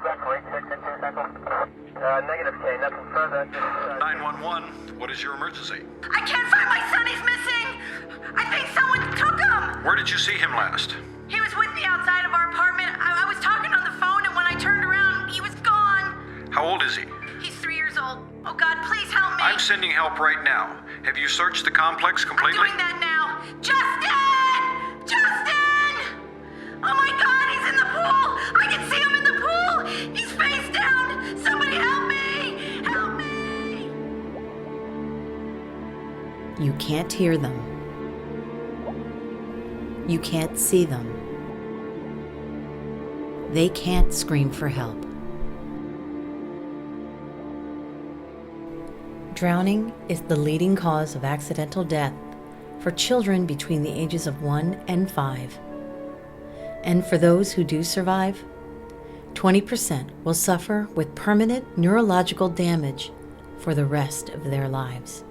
back for 86 Central. Negative K, nothing further. 911, what is your emergency? I can't find my son, he's missing! I think someone took him! Where did you see him last? He was with me outside of our apartment. I was talking on the phone, and when I turned around, he was gone. How old is he? He's 3 years old. Oh God, please help me. I'm sending help right now. Have you searched the complex completely? I'm doing that now. Justin! Justin! Oh my God, he's in the pool! I can see him in the pool! He's face down! Somebody help me! Help me! You can't hear them. You can't see them. They can't scream for help. Drowning is the leading cause of accidental death for children between the ages of 1 and 5. And for those who do survive, 20% will suffer with permanent neurological damage for the rest of their lives.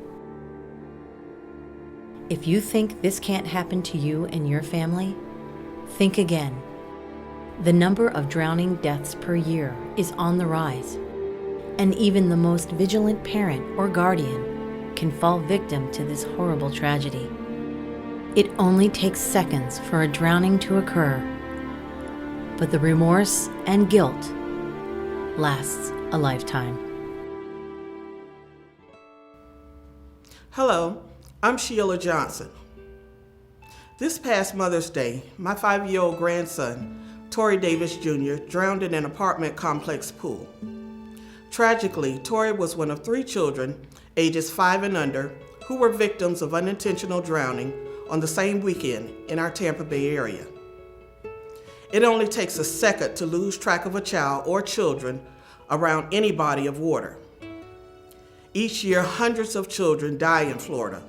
If you think this can't happen to you and your family, think again. The number of drowning deaths per year is on the rise, and even the most vigilant parent or guardian can fall victim to this horrible tragedy. It only takes seconds for a drowning to occur, but the remorse and guilt lasts a lifetime. Hello, I'm Sheila Johnson. This past Mother's Day, my 5-year-old grandson, Torrey Davis Jr., drowned in an apartment complex pool. Tragically, Torrey was one of 3 children, ages 5 and under, who were victims of unintentional drowning on the same weekend in our Tampa Bay area. It only takes a second to lose track of a child or children around any body of water. Each year, hundreds of children die in Florida,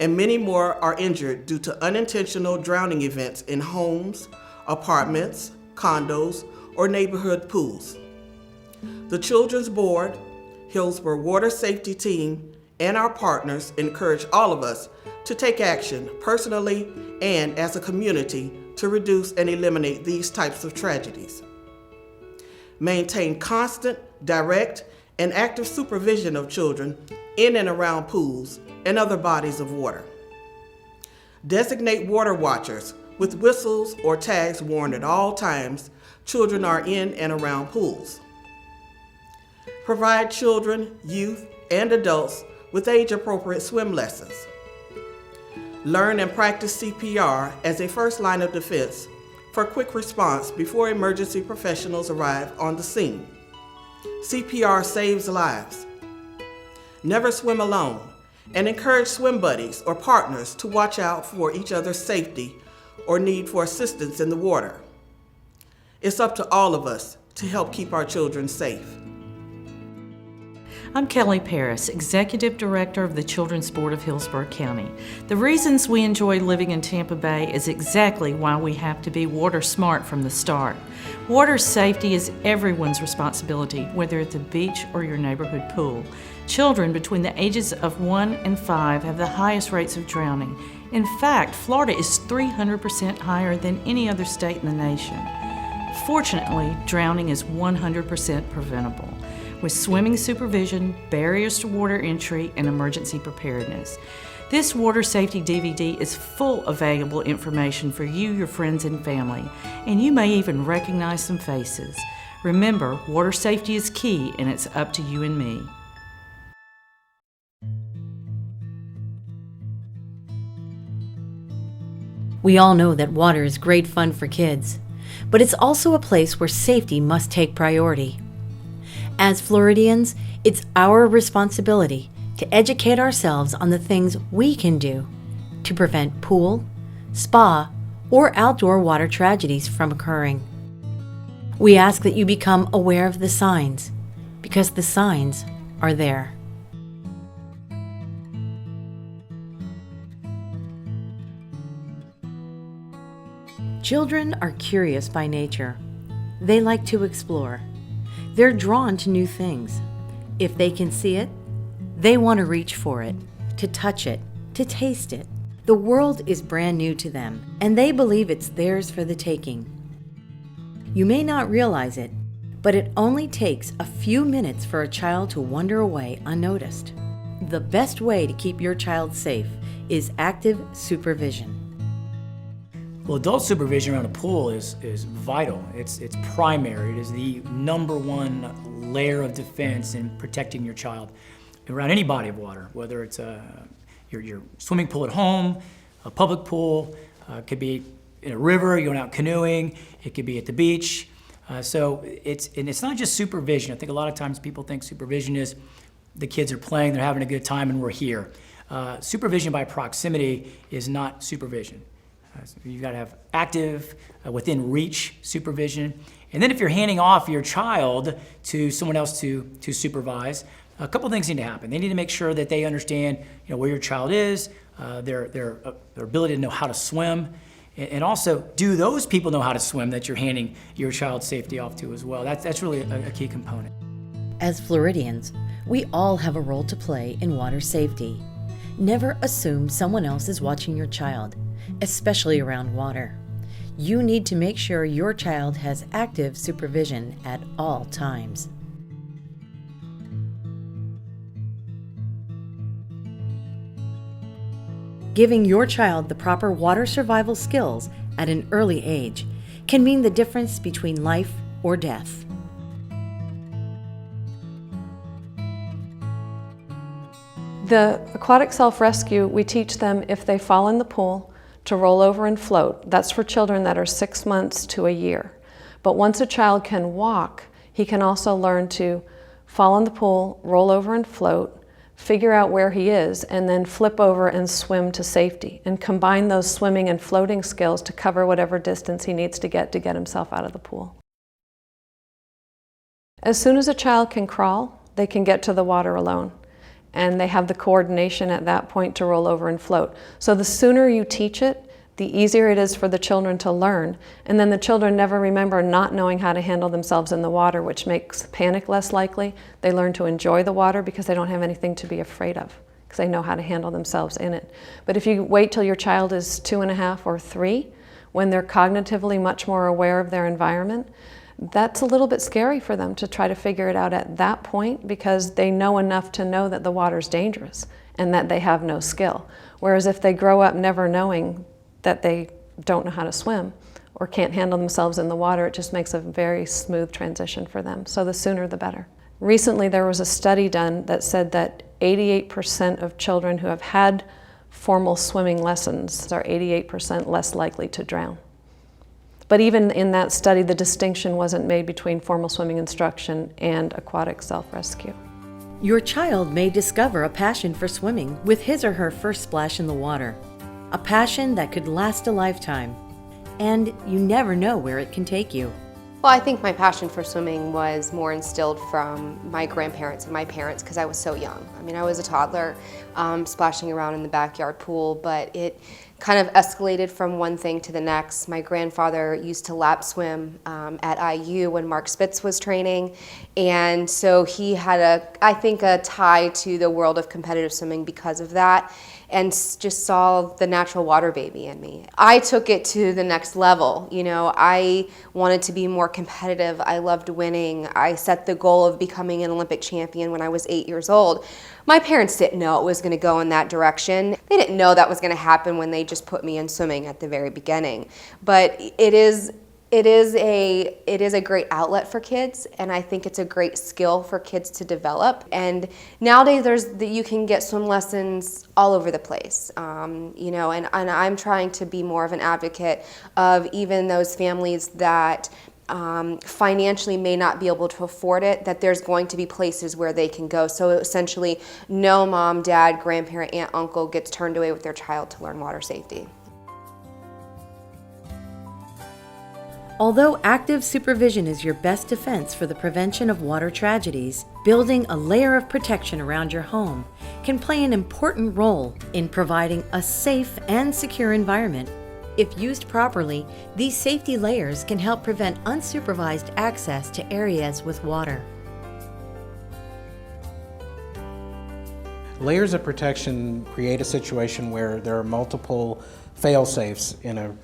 and many more are injured due to unintentional drowning events in homes, apartments, condos, or neighborhood pools. The Children's Board, Hillsborough Water Safety Team, and our partners encourage all of us to take action personally and as a community to reduce and eliminate these types of tragedies. Maintain constant, direct, and active supervision of children in and around pools and other bodies of water. Designate water watchers with whistles or tags worn at all times children are in and around pools. Provide children, youth, and adults with age-appropriate swim lessons. Learn and practice CPR as a first line of defense for quick response before emergency professionals arrive on the scene. CPR saves lives. Never swim alone, and encourage swim buddies or partners to watch out for each other's safety or need for assistance in the water. It's up to all of us to help keep our children safe. I'm Kelly Paris, Executive Director of the Children's Board of Hillsborough County. The reasons we enjoy living in Tampa Bay is exactly why we have to be water smart from the start. Water safety is everyone's responsibility, whether at the beach or your neighborhood pool. Children between the ages of 1 and 5 have the highest rates of drowning. In fact, Florida is 300% higher than any other state in the nation. Fortunately, drowning is 100% preventable, with swimming supervision, barriers to water entry, and emergency preparedness. This water safety DVD is full of valuable information for you, your friends, and family, and you may even recognize some faces. Remember, water safety is key, and it's up to you and me. We all know that water is great fun for kids, but it's also a place where safety must take priority. As Floridians, it's our responsibility to educate ourselves on the things we can do to prevent pool, spa, or outdoor water tragedies from occurring. We ask that you become aware of the signs, because the signs are there. Children are curious by nature. They like to explore. They're drawn to new things. If they can see it, they want to reach for it, to touch it, to taste it. The world is brand new to them, and they believe it's theirs for the taking. You may not realize it, but it only takes a few minutes for a child to wander away unnoticed. The best way to keep your child safe is active supervision. Well, adult supervision around a pool is vital. It's primary. It is the number one layer of defense in protecting your child around any body of water, whether it's your swimming pool at home, a public pool, it could be in a river, you're going out canoeing, it could be at the beach. So it's not just supervision. I think a lot of times people think supervision is the kids are playing, they're having a good time, and we're here. Supervision by proximity is not supervision. So you've got to have active, within reach supervision. And then if you're handing off your child to someone else to supervise, a couple things need to happen. They need to make sure that they understand, where your child is, their ability to know how to swim, and also, do those people know how to swim that you're handing your child's safety off to as well? That's really a key component. As Floridians, we all have a role to play in water safety. Never assume someone else is watching your child, especially around water. You need to make sure your child has active supervision at all times. Giving your child the proper water survival skills at an early age can mean the difference between life or death. The aquatic self-rescue, we teach them if they fall in the pool to roll over and float. That's for children that are 6 months to a year. But once a child can walk, he can also learn to fall in the pool, roll over and float, figure out where he is, and then flip over and swim to safety, and combine those swimming and floating skills to cover whatever distance he needs to get himself out of the pool. As soon as a child can crawl, they can get to the water alone, and they have the coordination at that point to roll over and float. So the sooner you teach it, the easier it is for the children to learn, and then the children never remember not knowing how to handle themselves in the water, which makes panic less likely. They learn to enjoy the water because they don't have anything to be afraid of, because they know how to handle themselves in it. But if you wait till your child is 2.5 or 3, when they're cognitively much more aware of their environment, that's a little bit scary for them to try to figure it out at that point, because they know enough to know that the water's dangerous and that they have no skill. Whereas if they grow up never knowing that they don't know how to swim or can't handle themselves in the water, it just makes a very smooth transition for them. So the sooner the better. Recently there was a study done that said that 88% of children who have had formal swimming lessons are 88% less likely to drown. But even in that study, the distinction wasn't made between formal swimming instruction and aquatic self-rescue. Your child may discover a passion for swimming with his or her first splash in the water. A passion that could last a lifetime, and you never know where it can take you. Well, I think my passion for swimming was more instilled from my grandparents and my parents because I was so young. I mean, I was a toddler splashing around in the backyard pool, but it kind of escalated from one thing to the next. My grandfather used to lap swim at IU when Mark Spitz was training, and so he had I think a tie to the world of competitive swimming because of that, and just saw the natural water baby in me. I took it to the next level. I wanted to be more competitive. I loved winning. I set the goal of becoming an Olympic champion when I was 8 years old. My parents didn't know it was going to go in that direction. They didn't know that was going to happen when they just put me in swimming at the very beginning. But it is a great outlet for kids, and I think it's a great skill for kids to develop. And nowadays you can get swim lessons all over the place, and I'm trying to be more of an advocate of even those families that financially may not be able to afford it, that there's going to be places where they can go. So essentially, no mom, dad, grandparent, aunt, uncle gets turned away with their child to learn water safety. Although active supervision is your best defense for the prevention of water tragedies, building a layer of protection around your home can play an important role in providing a safe and secure environment. If used properly, these safety layers can help prevent unsupervised access to areas with water. Layers of protection create a situation where there are multiple fail-safes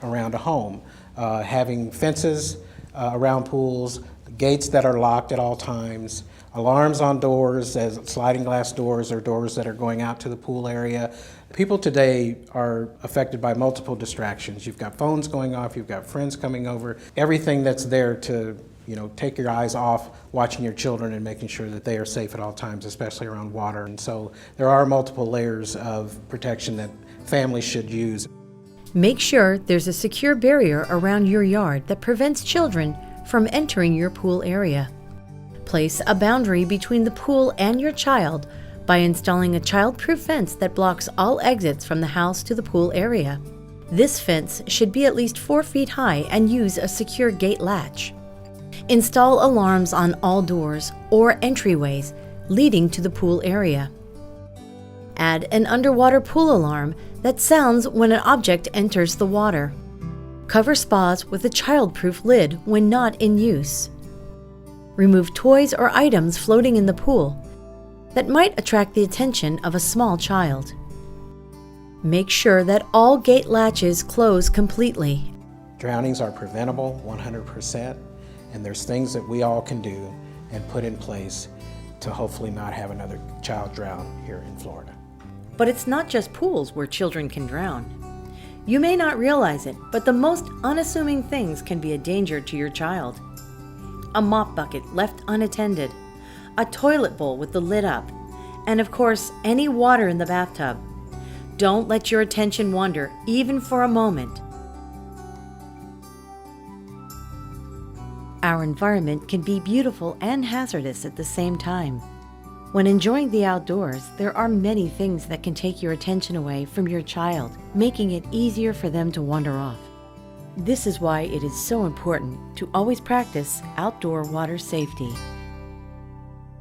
around a home. Having fences around pools gates that are locked at all times, alarms on doors, as sliding glass doors or doors that are going out to the pool area. People today are affected by multiple distractions. You've got phones going off, you've got friends coming over, everything that's there to take your eyes off watching your children and making sure that they are safe at all times, especially around water. And so there are multiple layers of protection that families should use. Make sure there's a secure barrier around your yard that prevents children from entering your pool area. Place a boundary between the pool and your child by installing a child-proof fence that blocks all exits from the house to the pool area. This fence should be at least 4 feet high and use a secure gate latch. Install alarms on all doors or entryways leading to the pool area. Add an underwater pool alarm that sounds when an object enters the water. Cover spas with a child-proof lid when not in use. Remove toys or items floating in the pool that might attract the attention of a small child. Make sure that all gate latches close completely. Drownings are preventable 100%, and there's things that we all can do and put in place to hopefully not have another child drown here in Florida. But it's not just pools where children can drown. You may not realize it, but the most unassuming things can be a danger to your child. A mop bucket left unattended, a toilet bowl with the lid up, and of course, any water in the bathtub. Don't let your attention wander, even for a moment. Our environment can be beautiful and hazardous at the same time. When enjoying the outdoors, there are many things that can take your attention away from your child, making it easier for them to wander off. This is why it is so important to always practice outdoor water safety.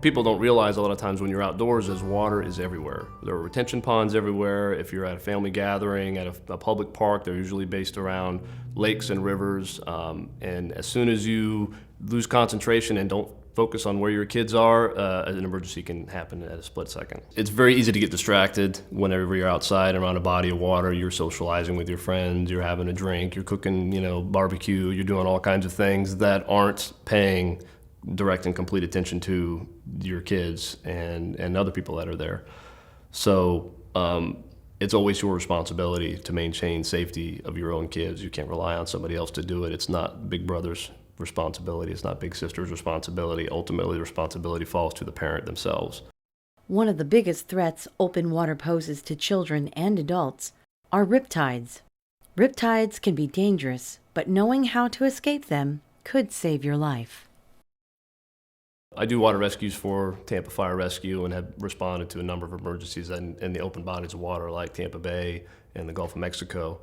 People don't realize a lot of times when you're outdoors is water is everywhere. There are retention ponds everywhere. If you're at a family gathering, at a public park, they're usually based around lakes and rivers. And as soon as you lose concentration and don't focus on where your kids are, an emergency can happen at a split second. It's very easy to get distracted whenever you're outside around a body of water. You're socializing with your friends, you're having a drink, you're cooking, barbecue, you're doing all kinds of things that aren't paying direct and complete attention to your kids and other people that are there. So it's always your responsibility to maintain safety of your own kids. You can't rely on somebody else to do it. It's not Big Brother's responsibility. It's not Big Sister's responsibility. Ultimately, the responsibility falls to the parent themselves. One of the biggest threats open water poses to children and adults are riptides. Riptides can be dangerous, but knowing how to escape them could save your life. I do water rescues for Tampa Fire Rescue and have responded to a number of emergencies in the open bodies of water like Tampa Bay and the Gulf of Mexico.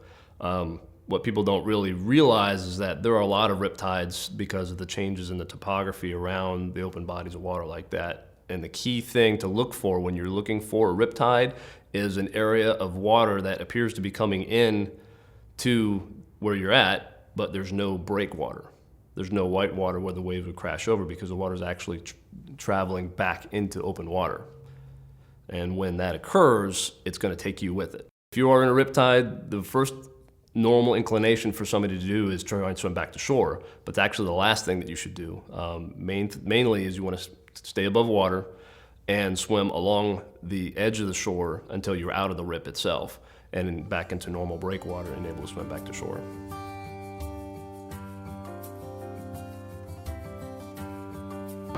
What people don't really realize is that there are a lot of riptides because of the changes in the topography around the open bodies of water like that. And the key thing to look for when you're looking for a riptide is an area of water that appears to be coming in to where you're at, but there's no breakwater. There's no white water where the waves would crash over because the water is actually traveling back into open water. And when that occurs, it's going to take you with it. If you are in a riptide, the first normal inclination for somebody to do is try and swim back to shore, but it's actually the last thing that you should do. Mainly is you want to stay above water and swim along the edge of the shore until you're out of the rip itself and then back into normal breakwater and able to swim back to shore.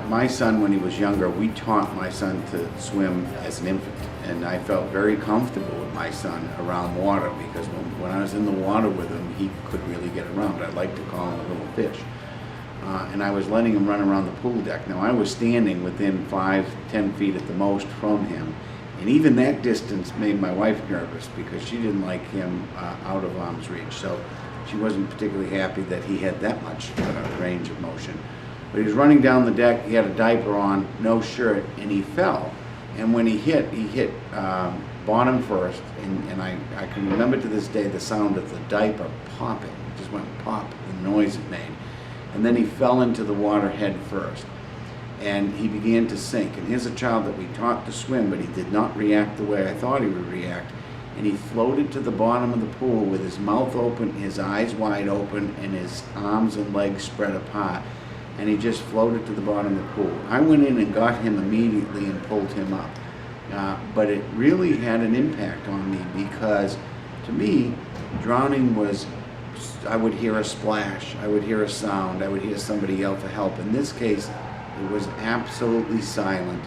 My son, when he was younger, we taught my son to swim as an infant, and I felt very comfortable with my son around water because when I was in the water with him, he could really get around. I like to call him a little fish. And I was letting him run around the pool deck. Now, I was standing within 5-10 feet at the most from him, and even that distance made my wife nervous because she didn't like him out of arm's reach. So she wasn't particularly happy that he had that much range of motion. But he was running down the deck, he had a diaper on, no shirt, and he fell. And when he hit bottom first, and I can remember to this day the sound of the diaper popping. It just went pop, the noise it made. And then he fell into the water head first. And he began to sink. And here's a child that we taught to swim, but he did not react the way I thought he would react. And he floated to the bottom of the pool with his mouth open, his eyes wide open, and his arms and legs spread apart. and he just floated to the bottom of the pool. I went in and got him immediately and pulled him up. But it really had an impact on me because, to me, drowning was, I would hear a splash, I would hear a sound, I would hear somebody yell for help. In this case, it was absolutely silent.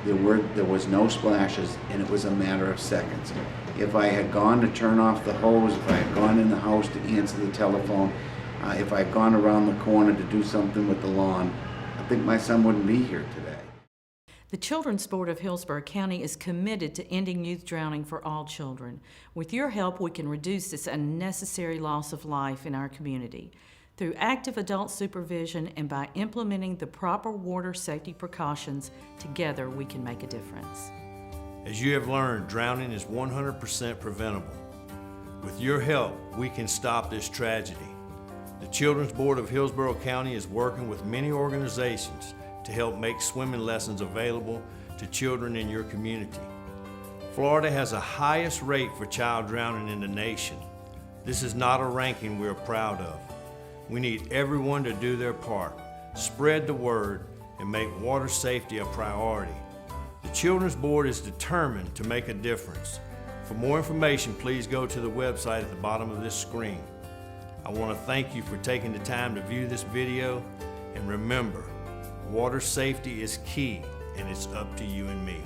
There was no splashes, and it was a matter of seconds. If I had gone to turn off the hose, if I had gone in the house to answer the telephone, if I had gone around the corner to do something with the lawn, I think my son wouldn't be here today. The Children's Board of Hillsborough County is committed to ending youth drowning for all children. With your help, we can reduce this unnecessary loss of life in our community. Through active adult supervision and by implementing the proper water safety precautions, together we can make a difference. As you have learned, drowning is 100% preventable. With your help, we can stop this tragedy. The Children's Board of Hillsborough County is working with many organizations to help make swimming lessons available to children in your community. Florida has the highest rate for child drowning in the nation. This is not a ranking we're proud of. We need everyone to do their part, spread the word, and make water safety a priority. The Children's Board is determined to make a difference. For more information, please go to the website at the bottom of this screen. I want to thank you for taking the time to view this video, and remember, water safety is key, and it's up to you and me.